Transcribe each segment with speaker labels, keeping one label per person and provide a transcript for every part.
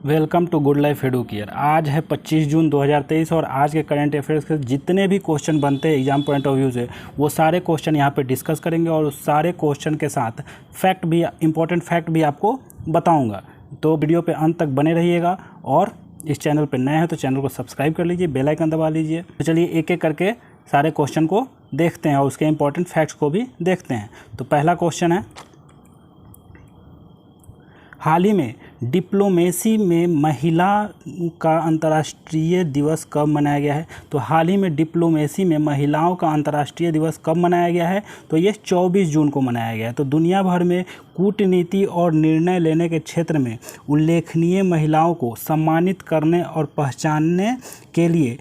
Speaker 1: Welcome to Good Life Educare. आज है 25 जून 2023 और आज के करंट अफेयर्स के जितने भी क्वेश्चन बनते हैं एग्जाम पॉइंट ऑफ व्यू से वो सारे क्वेश्चन यहाँ पे डिस्कस करेंगे और उस सारे क्वेश्चन के साथ फैक्ट भी, इंपॉर्टेंट फैक्ट भी आपको बताऊँगा। तो वीडियो पे अंत तक बने रहिएगा और इस चैनल पर नए हैं तो चैनल को सब्सक्राइब कर लीजिए, बेल आइकन दबा लीजिए। तो चलिए एक एक करके सारे क्वेश्चन को देखते हैं और उसके इंपॉर्टेंट फैक्ट्स को भी देखते हैं। तो पहला क्वेश्चन है, हाल ही में डिप्लोमेसी में महिला का अंतर्राष्ट्रीय दिवस कब मनाया गया है? तो हाल ही में डिप्लोमेसी में महिलाओं का अंतर्राष्ट्रीय दिवस कब मनाया गया है? तो ये 24 जून को मनाया गया है। तो दुनिया भर में कूटनीति और निर्णय लेने के क्षेत्र में उल्लेखनीय महिलाओं को सम्मानित करने और पहचानने के लिए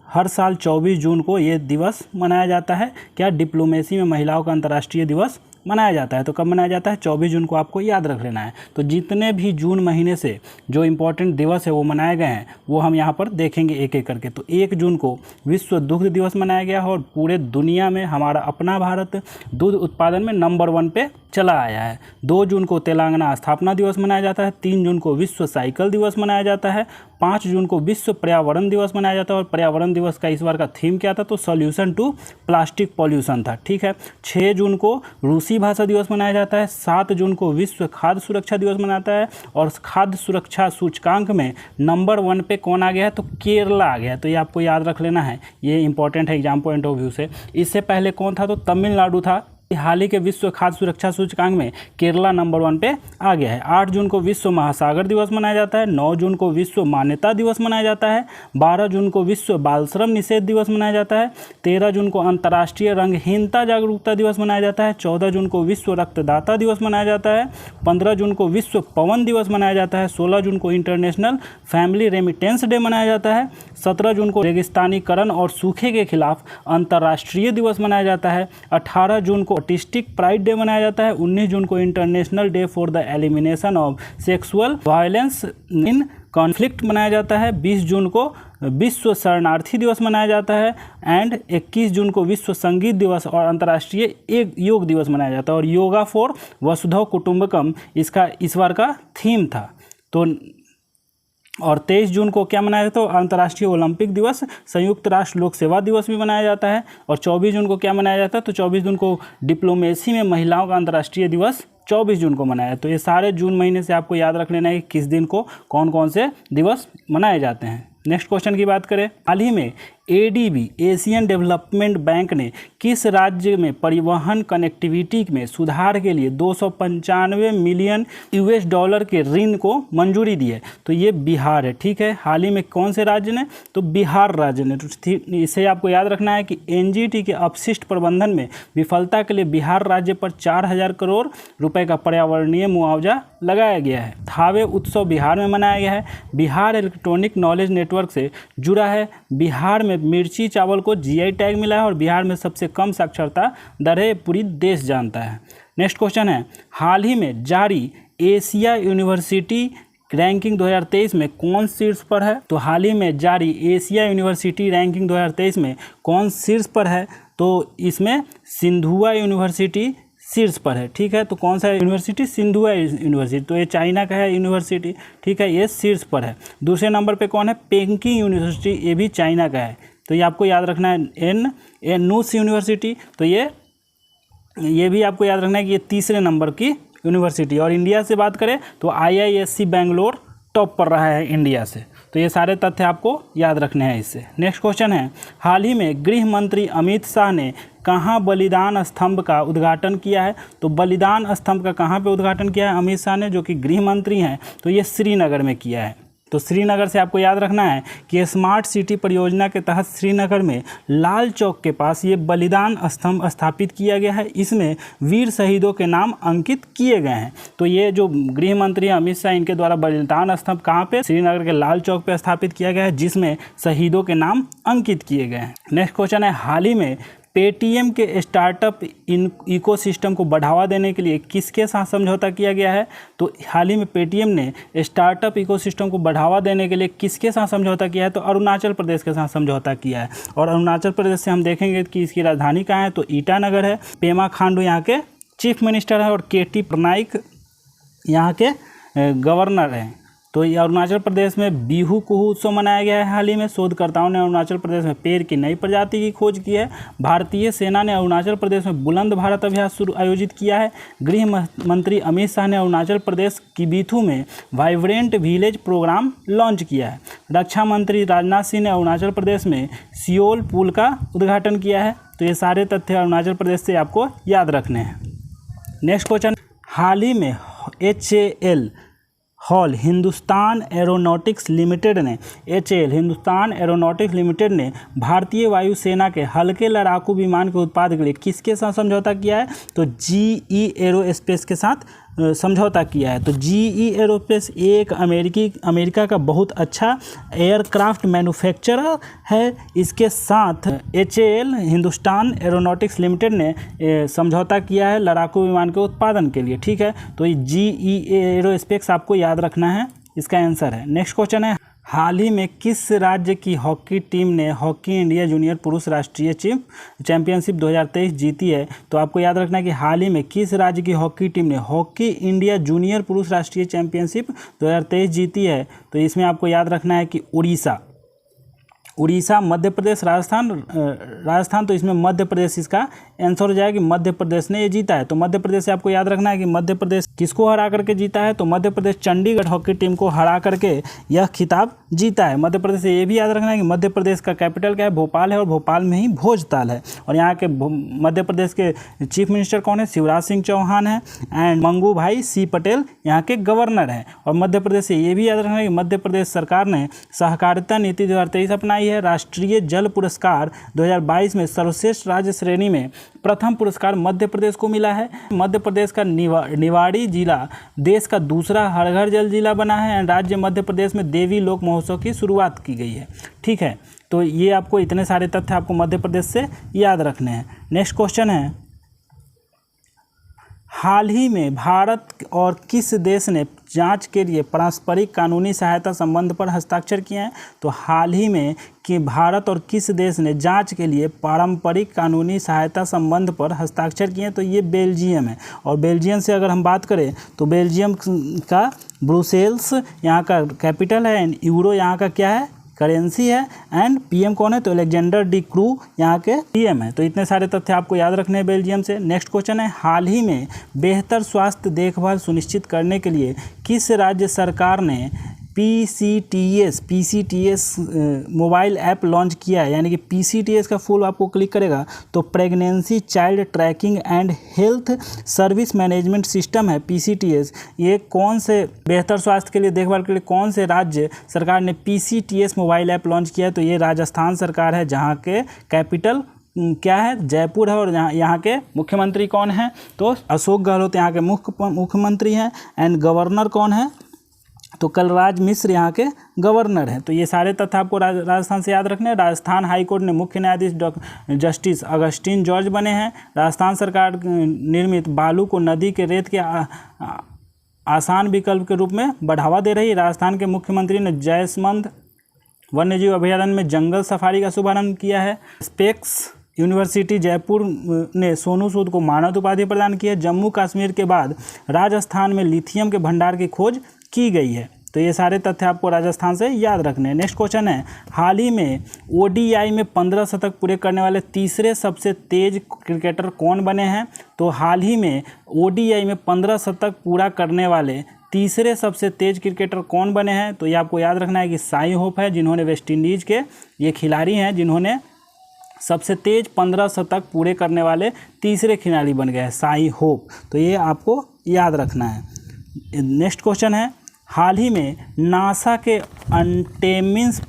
Speaker 1: हर साल 24 जून को ये दिवस मनाया जाता है। क्या डिप्लोमेसी में महिलाओं का अंतर्राष्ट्रीय दिवस मनाया जाता है? तो कब मनाया जाता है? 24 जून को आपको याद रख लेना है। तो जितने भी जून महीने से जो इम्पोर्टेंट दिवस है वो मनाए गए हैं वो हम यहाँ पर देखेंगे एक एक करके। तो 1 जून को विश्व दुग्ध दिवस मनाया गया है और पूरे दुनिया में हमारा अपना भारत दूध उत्पादन में नंबर 1 पे चला आया है। 2 जून को तेलंगाना स्थापना दिवस मनाया जाता है। 3 जून को विश्व साइकिल दिवस मनाया जाता है। 5 जून को विश्व पर्यावरण दिवस मनाया जाता है और पर्यावरण दिवस का इस बार का थीम क्या था? तो सॉल्यूशन टू प्लास्टिक पॉल्यूशन था। ठीक है। 6 जून को रूसी भाषा दिवस मनाया जाता है। 7 जून को विश्व खाद्य सुरक्षा दिवस मनाता है और खाद्य सुरक्षा सूचकांक में नंबर 1 पे कौन आ गया है? तो केरला आ गया है। तो ये आपको याद रख लेना है, ये इंपॉर्टेंट है एग्जाम पॉइंट ऑफ व्यू से। इससे पहले कौन था? तो तमिलनाडु था। हाल ही के विश्व खाद्य सुरक्षा सूचकांक में केरला नंबर 1 पे आ गया है। 8 जून को विश्व महासागर दिवस मनाया जाता है। 9 जून को विश्व मान्यता दिवस मनाया जाता है। 12 जून को विश्व बाल श्रम निषेध दिवस मनाया जाता है। 13 जून को अंतर्राष्ट्रीय रंगहीनता जागरूकता दिवस मनाया जाता है। 14 जून को विश्व रक्तदाता दिवस मनाया जाता है। 15 जून को विश्व पवन दिवस मनाया जाता है। 16 जून को इंटरनेशनल फैमिली रेमिटेंस डे मनाया जाता है। 17 जून को रेगिस्तानीकरण और सूखे के खिलाफ अंतर्राष्ट्रीय दिवस मनाया जाता है। 18 जून को ऑटिस्टिक प्राइड डे मनाया जाता है। 19 जून को international day for the elimination of sexual violence in conflict मनाया जाता है। 20 जून को विश्व शरणार्थी दिवस मनाया जाता है एंड 21 जून को विश्व संगीत दिवस और अंतर्राष्ट्रीय योग दिवस मनाया जाता है और योगा फॉर वसुधैव कुटुंबकम इसका इस बार का थीम था। तो और 23 जून को क्या मनाया जाता है? तो अंतर्राष्ट्रीय ओलंपिक दिवस, संयुक्त राष्ट्र लोक सेवा दिवस भी मनाया जाता है। और 24 जून को क्या मनाया जाता है? तो 24 जून को डिप्लोमेसी में महिलाओं का अंतर्राष्ट्रीय दिवस 24 जून को मनाया। तो ये सारे जून महीने से आपको याद रख लेना है कि किस दिन को कौन कौन से दिवस मनाए जाते हैं। नेक्स्ट क्वेश्चन की बात करें, हाल ही में ADB एशियन डेवलपमेंट बैंक ने किस राज्य में परिवहन कनेक्टिविटी में सुधार के लिए 295 मिलियन $US के ऋण को मंजूरी दी है? तो ये बिहार है। ठीक है। हाल ही में कौन से राज्य ने? तो बिहार राज्य ने। तो इसे आपको याद रखना है कि NGT के अपशिष्ट प्रबंधन में विफलता के लिए बिहार राज्य पर 4000 करोड़ रुपए का पर्यावरणीय मुआवजा लगाया गया है। थावे उत्सव बिहार में मनाया गया है। बिहार इलेक्ट्रॉनिक नॉलेज नेटवर्क से जुड़ा है। बिहार में मिर्ची चावल को GI टैग मिला है और बिहार में सबसे कम साक्षरता दर है, पूरी देश जानता है। नेक्स्ट क्वेश्चन है, हाल ही में जारी एशिया यूनिवर्सिटी रैंकिंग 2023 में कौन शीर्ष पर है? तो हाल ही में जारी एशिया यूनिवर्सिटी रैंकिंग 2023 में कौन शीर्ष पर है? तो इसमें सिंधुआ यूनिवर्सिटी शीर्ष पर है। ठीक है। तो कौन सा यूनिवर्सिटी? सिंधुआ यूनिवर्सिटी। तो ये चाइना का है यूनिवर्सिटी। ठीक है। ये शीर्ष पर है। दूसरे नंबर पे कौन है? पेकिंग यूनिवर्सिटी, ये भी चाइना का है। तो ये आपको याद रखना है। नूस यूनिवर्सिटी, तो ये भी आपको याद रखना है कि ये तीसरे नंबर की यूनिवर्सिटी। और इंडिया से बात करें तो IISc बेंगलोर टॉप पर रहा है इंडिया से। तो ये सारे तथ्य आपको याद रखने हैं इससे। नेक्स्ट क्वेश्चन है, हाल ही में गृह मंत्री अमित शाह ने कहाँ बलिदान स्तंभ का उद्घाटन किया है? तो बलिदान स्तंभ का कहाँ पे उद्घाटन किया है अमित शाह ने, जो कि गृह मंत्री हैं? तो ये श्रीनगर में किया है। तो श्रीनगर से आपको याद रखना है कि स्मार्ट सिटी परियोजना के तहत श्रीनगर में लाल चौक के पास ये बलिदान स्तंभ स्थापित किया गया है। इसमें वीर शहीदों के नाम अंकित किए गए हैं। तो ये जो गृह मंत्री अमित शाह, इनके द्वारा बलिदान स्तंभ कहाँ पे? श्रीनगर के लाल चौक पे स्थापित किया गया है, जिसमें शहीदों के नाम अंकित किए गए हैं। नेक्स्ट क्वेश्चन है, हाल ही में पेटीएम के स्टार्टअप इकोसिस्टम को बढ़ावा देने के लिए किसके साथ समझौता किया गया है? तो हाल ही में पेटीएम ने स्टार्टअप इकोसिस्टम को बढ़ावा देने के लिए किसके साथ समझौता किया है? तो अरुणाचल प्रदेश के साथ समझौता किया है। और अरुणाचल प्रदेश से हम देखेंगे कि इसकी राजधानी कहाँ है? तो ईटानगर है। पेमा खांडू यहाँ के चीफ मिनिस्टर है और KT पटनायक यहाँ के गवर्नर हैं। तो ये अरुणाचल प्रदेश में बिहू कुहू उत्सव मनाया गया है हाल ही में। शोधकर्ताओं ने अरुणाचल प्रदेश में पेड़ की नई प्रजाति की खोज की है। भारतीय सेना ने अरुणाचल प्रदेश में बुलंद भारत अभ्यास आयोजित किया है। गृह मंत्री अमित शाह ने अरुणाचल प्रदेश किबिथु में वाइब्रेंट विलेज प्रोग्राम लॉन्च किया है। रक्षा मंत्री राजनाथ सिंह ने अरुणाचल प्रदेश में सियोल पुल का उद्घाटन किया है। तो ये सारे तथ्य अरुणाचल प्रदेश से आपको याद रखने हैं। नेक्स्ट क्वेश्चन, हाल ही में HAL hall Hindustan aeronautics limited ने हिंदुस्तान एरोनॉटिक्स लिमिटेड ने भारतीय वायुसेना के हल्के लड़ाकू विमान के उत्पादन के लिए किसके साथ समझौता किया है? तो GE एरोस्पेस के साथ समझौता किया है। तो GE एरोस्पेस एक अमेरिका का बहुत अच्छा एयरक्राफ्ट मैन्युफैक्चरर है। इसके साथ HAL हिंदुस्तान एरोनॉटिक्स लिमिटेड ने समझौता किया है लड़ाकू विमान के उत्पादन के लिए। ठीक है, तो ये GE एरोस्पेस आपको याद रखना है, इसका आंसर है। नेक्स्ट क्वेश्चन है, हाल ही में किस राज्य की हॉकी टीम ने हॉकी इंडिया जूनियर पुरुष राष्ट्रीय चैंपियनशिप 2023 जीती है? तो आपको याद रखना है कि हाल ही में किस राज्य की हॉकी टीम ने हॉकी इंडिया जूनियर पुरुष राष्ट्रीय चैंपियनशिप 2023 जीती है? तो इसमें आपको याद रखना है कि उड़ीसा, मध्य प्रदेश, राजस्थान। तो इसमें मध्य प्रदेश इसका आंसर हो जाएगा कि मध्य प्रदेश ने ये जीता है। तो मध्य प्रदेश से आपको याद रखना है कि मध्य प्रदेश किसको हरा करके जीता है? तो मध्य प्रदेश चंडीगढ़ हॉकी टीम को हरा करके यह खिताब जीता है। मध्य प्रदेश से ये भी याद रखना है कि मध्य प्रदेश का कैपिटल क्या है? भोपाल है, और भोपाल में ही भोजताल है। और यहाँ के मध्य प्रदेश के चीफ मिनिस्टर कौन है? शिवराज सिंह चौहान है। एंड मंगू भाई सी पटेल यहाँ के गवर्नर हैं। और मध्य प्रदेश से ये भी याद रखना है कि मध्य प्रदेश सरकार ने सहकारिता नीति 2023 अपनाई है। राष्ट्रीय जल पुरस्कार 2022 में सर्वश्रेष्ठ राज्य श्रेणी में प्रथम पुरस्कार मध्य प्रदेश को मिला है। मध्य प्रदेश का निवाड़ी जिला देश का दूसरा हर घर जल जिला बना है। एंड राज्य मध्य प्रदेश में देवी लोक महोत्सव की शुरुआत की गई है। ठीक है, तो ये आपको इतने सारे तथ्य आपको मध्य प्रदेश से याद रखने हैं। नेक्स्ट क्वेश्चन है, हाल ही में भारत और किस देश ने जांच के लिए पारस्परिक कानूनी सहायता संबंध पर हस्ताक्षर किए हैं? तो हाल ही में कि भारत और किस देश ने जांच के लिए पारंपरिक कानूनी सहायता संबंध पर हस्ताक्षर किए हैं? तो ये बेल्जियम है। और बेल्जियम से अगर हम बात करें तो बेल्जियम का ब्रुसेल्स यहाँ का कैपिटल है। एंड यूरो यहाँ का क्या है? करेंसी है। एंड PM कौन है? तो अलेक्जेंडर डी क्रू यहाँ के PM है। तो इतने सारे तथ्य आपको याद रखने हैं बेल्जियम से। नेक्स्ट क्वेश्चन है, हाल ही में बेहतर स्वास्थ्य देखभाल सुनिश्चित करने के लिए किस राज्य सरकार ने PCTS मोबाइल ऐप लॉन्च किया है? यानी कि PCTS का फुल आपको क्लिक करेगा तो pregnancy child trekking and health service management system है PCTS। ये कौन से बेहतर स्वास्थ्य के लिए देखभाल के लिए कौन से राज्य सरकार ने PCTS मोबाइल ऐप लॉन्च किया है? तो ये राजस्थान सरकार है, जहाँ के कैपिटल क्या है? जयपुर है। और यहाँ के मुख्यमंत्री कौन है? तो अशोक गहलोत यहाँ के मुख्यमंत्री हैं। एंड गवर्नर कौन है? तो कलराज मिश्र यहाँ के गवर्नर हैं। तो ये सारे तथ्य आपको राजस्थान से याद रखने हैं। राजस्थान हाई कोर्ट में मुख्य न्यायाधीश जस्टिस अगस्टिन जॉर्ज बने हैं। राजस्थान सरकार निर्मित बालू को नदी के रेत के आसान विकल्प के रूप में बढ़ावा दे रही है। राजस्थान के मुख्यमंत्री ने जयसमंद वन्यजीव अभयारण्य में जंगल सफारी का शुभारंभ किया है। स्पेक्स यूनिवर्सिटी जयपुर ने सोनू सूद को मानद उपाधि प्रदान की है। जम्मू कश्मीर के बाद राजस्थान में लिथियम के भंडार की खोज की गई है। तो ये सारे तथ्य आपको राजस्थान से याद रखने हैं। नेक्स्ट क्वेश्चन है, हाल ही में ODI में 15 शतक पूरे करने वाले तीसरे सबसे तेज क्रिकेटर कौन बने हैं? तो हाल ही में ODI में 15 शतक पूरा करने वाले तीसरे सबसे तेज क्रिकेटर कौन बने हैं? तो ये आपको याद रखना है कि साई होप है, जिन्होंने वेस्ट इंडीज़ के ये खिलाड़ी हैं जिन्होंने सबसे तेज 15 शतक पूरे करने वाले तीसरे खिलाड़ी बन गए हैं, साई होप। तो ये आपको याद रखना है। नेक्स्ट क्वेश्चन है, हाल ही में नासा के अटेनमेंस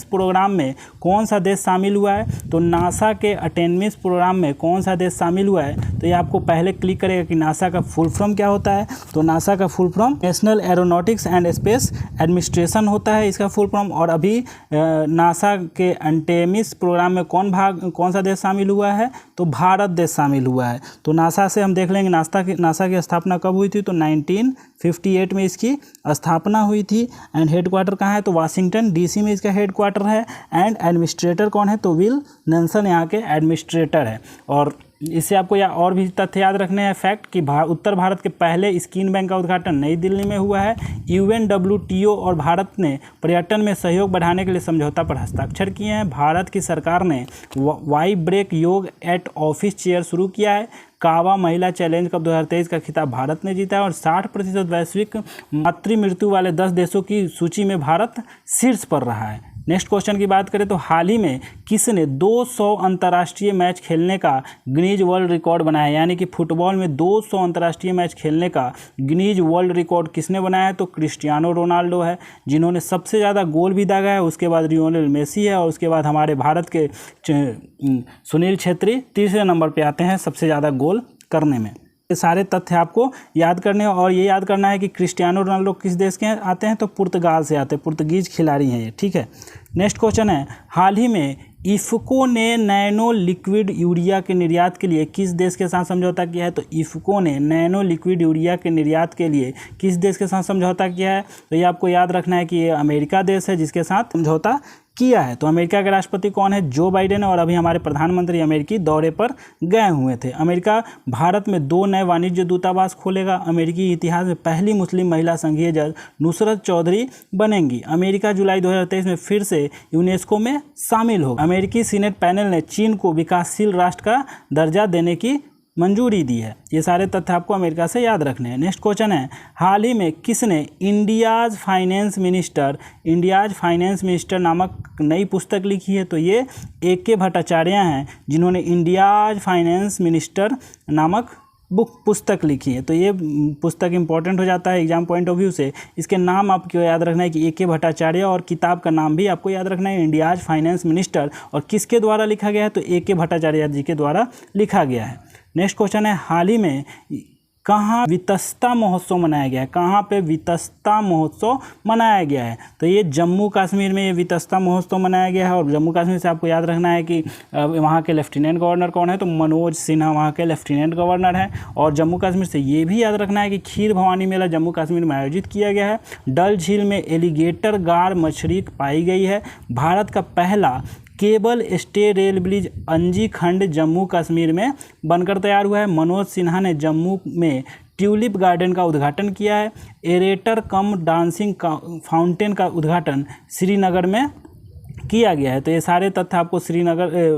Speaker 1: प्रोग्राम में कौन सा देश शामिल हुआ है? तो नासा के अटेनमेंस प्रोग्राम में कौन सा देश शामिल हुआ है? तो ये आपको पहले क्लिक करेगा कि नासा का फुल फॉर्म क्या होता है। तो नासा का full form national aeronautics and space administration होता है, इसका फुल फॉर्म। और अभी नासा के अटेनमेंस प्रोग्राम में कौन सा देश शामिल हुआ है? तो भारत देश शामिल हुआ है। तो नासा से हम देख लेंगे नासा की स्थापना कब हुई थी? तो 1958 में इसकी स्थापना हुई थी। एंड हेडक्वार्टर कहाँ है? तो वाशिंगटन DC में इसका हेडक्वार्टर है। एंड एडमिनिस्ट्रेटर कौन है? तो विल नेल्सन यहाँ के एडमिनिस्ट्रेटर है। और इससे आपको या और भी तथ्य याद रखने हैं फैक्ट कि उत्तर भारत के पहले स्किन बैंक का उद्घाटन नई दिल्ली में हुआ है। UNWTO और भारत ने पर्यटन में सहयोग बढ़ाने के लिए समझौता पर हस्ताक्षर किए हैं। भारत की सरकार ने वाई ब्रेक योग एट ऑफिस चेयर शुरू किया है। कावा महिला चैलेंज कप 2023 का खिताब भारत ने जीता है और 60% वैश्विक मातृ मृत्यु वाले 10 देशों की सूची में भारत शीर्ष पर रहा है। नेक्स्ट क्वेश्चन की बात करें तो हाल ही में किसने 200 अंतर्राष्ट्रीय मैच खेलने का गिनीज वर्ल्ड रिकॉर्ड बनाया, यानी कि फुटबॉल में 200 अंतर्राष्ट्रीय मैच खेलने का गिनीज वर्ल्ड रिकॉर्ड किसने बनाया है? तो क्रिस्टियानो रोनाल्डो है, जिन्होंने सबसे ज़्यादा गोल भी दागा है। उसके बाद लियोनेल मेसी है और उसके बाद हमारे भारत के सुनील छेत्री तीसरे नंबर पर आते हैं सबसे ज़्यादा गोल करने में। ये सारे तथ्य आपको याद करने हैं और ये याद करना है कि क्रिस्टियानो रोनाल्डो किस देश के आते हैं? तो पुर्तगाल से आते हैं, पुर्तगीज खिलाड़ी हैं ये, ठीक है। नेक्स्ट क्वेश्चन है, हाल ही में इफ़को ने नैनो लिक्विड यूरिया के निर्यात के लिए किस देश के साथ समझौता किया है? तो इफ़को ने नैनो लिक्विड यूरिया के निर्यात के लिए किस देश के साथ समझौता किया है? तो ये आपको याद रखना है कि ये अमेरिका देश है जिसके साथ समझौता किया है। तो अमेरिका के राष्ट्रपति कौन है? जो बाइडेन है और अभी हमारे प्रधानमंत्री अमेरिकी दौरे पर गए हुए थे। अमेरिका भारत में 2 नए वाणिज्य दूतावास खोलेगा। अमेरिकी इतिहास में पहली मुस्लिम महिला संघीय जज नुसरत चौधरी बनेंगी। अमेरिका जुलाई 2023 में फिर से यूनेस्को में शामिल होगा। अमेरिकी सीनेट पैनल ने चीन को विकासशील राष्ट्र का दर्जा देने की मंजूरी दी है। ये सारे तथ्य आपको अमेरिका से याद रखने हैं। नेक्स्ट क्वेश्चन है, हाल ही में किसने इंडियाज़ फाइनेंस मिनिस्टर नामक नई पुस्तक लिखी है? तो ये AK भट्टाचार्य हैं, जिन्होंने इंडियाज़ फाइनेंस मिनिस्टर नामक पुस्तक लिखी है। तो ये पुस्तक इंपॉर्टेंट हो जाता है एग्जाम पॉइंट ऑफ व्यू से। इसके नाम आपको याद रखना है कि AK भट्टाचार्य और किताब का नाम भी आपको याद रखना है इंडियाज़ फाइनेंस मिनिस्टर। और किसके द्वारा लिखा गया है? तो AK भट्टाचार्य जी के द्वारा लिखा गया है। नेक्स्ट क्वेश्चन है, हाल ही में कहाँ वितस्ता महोत्सव मनाया गया है? कहाँ पे वितस्ता महोत्सव मनाया गया है? तो ये जम्मू कश्मीर में ये वितस्ता महोत्सव मनाया गया है। और जम्मू कश्मीर से आपको याद रखना है कि वहाँ के लेफ्टिनेंट गवर्नर कौन है? तो मनोज सिन्हा वहाँ के लेफ्टिनेंट गवर्नर हैं। और जम्मू कश्मीर से ये भी याद रखना है कि खीर भवानी मेला जम्मू कश्मीर में आयोजित किया गया है। डल झील में एलिगेटर गार मछली पाई गई है। भारत का पहला केबल स्टे रेल ब्रिज अंजी खंड जम्मू कश्मीर में बनकर तैयार हुआ है। मनोज सिन्हा ने जम्मू में ट्यूलिप गार्डन का उद्घाटन किया है। एरेटर कम डांसिंग फाउंटेन का उद्घाटन श्रीनगर में किया गया है। तो ये सारे तथ्य आपको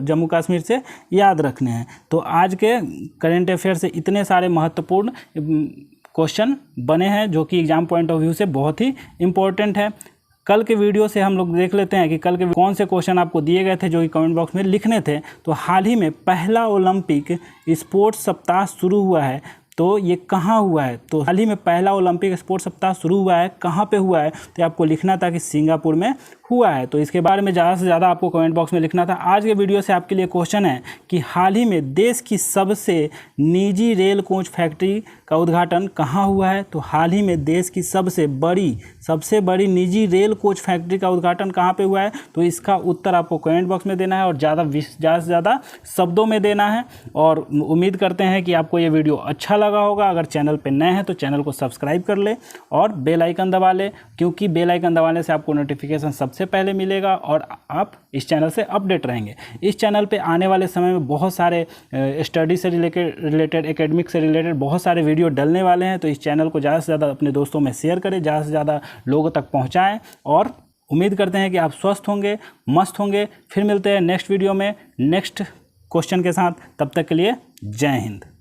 Speaker 1: जम्मू कश्मीर से याद रखने हैं। तो आज के करेंट अफेयर से इतने सारे महत्वपूर्ण क्वेश्चन बने हैं जो कि एग्जाम पॉइंट ऑफ व्यू से बहुत ही इम्पोर्टेंट है। कल के वीडियो से हम लोग देख लेते हैं कि कल के कौन से क्वेश्चन आपको दिए गए थे जो कि कमेंट बॉक्स में लिखने थे। तो हाल ही में पहला ओलंपिक स्पोर्ट्स सप्ताह शुरू हुआ है, तो ये कहाँ हुआ है? तो हाल ही में पहला ओलंपिक स्पोर्ट्स सप्ताह शुरू हुआ है, कहाँ पे हुआ है? तो आपको लिखना था कि सिंगापुर में हुआ है। तो इसके बारे में ज़्यादा से ज़्यादा आपको कमेंट बॉक्स में लिखना था। आज के वीडियो से आपके लिए क्वेश्चन है कि हाल ही में देश की सबसे निजी रेल कोच फैक्ट्री का उद्घाटन कहाँ हुआ है? तो हाल ही में देश की सबसे बड़ी निजी रेल कोच फैक्ट्री का उद्घाटन कहाँ पे हुआ है? तो इसका उत्तर आपको कमेंट बॉक्स में देना है और ज़्यादा से ज़्यादा शब्दों में देना है। और उम्मीद करते हैं कि आपको ये वीडियो अच्छा लगा होगा। अगर चैनल पे नए हैं तो चैनल को सब्सक्राइब कर ले और बेल आइकन दबा ले, क्योंकि बेल आइकन दबाने से आपको नोटिफिकेशन सबसे पहले मिलेगा और आप इस चैनल से अपडेट रहेंगे। इस चैनल पे आने वाले समय में बहुत सारे स्टडी से रिलेटेड एकेडमिक से रिलेटेड बहुत सारे वीडियो डलने वाले हैं। तो इस चैनल को ज़्यादा से ज़्यादा अपने दोस्तों में शेयर करें, ज़्यादा से ज़्यादा लोगों तक पहुँचाएँ और उम्मीद करते हैं कि आप स्वस्थ होंगे, मस्त होंगे। फिर मिलते हैं नेक्स्ट वीडियो में नेक्स्ट क्वेश्चन के साथ। तब तक के लिए जय हिंद।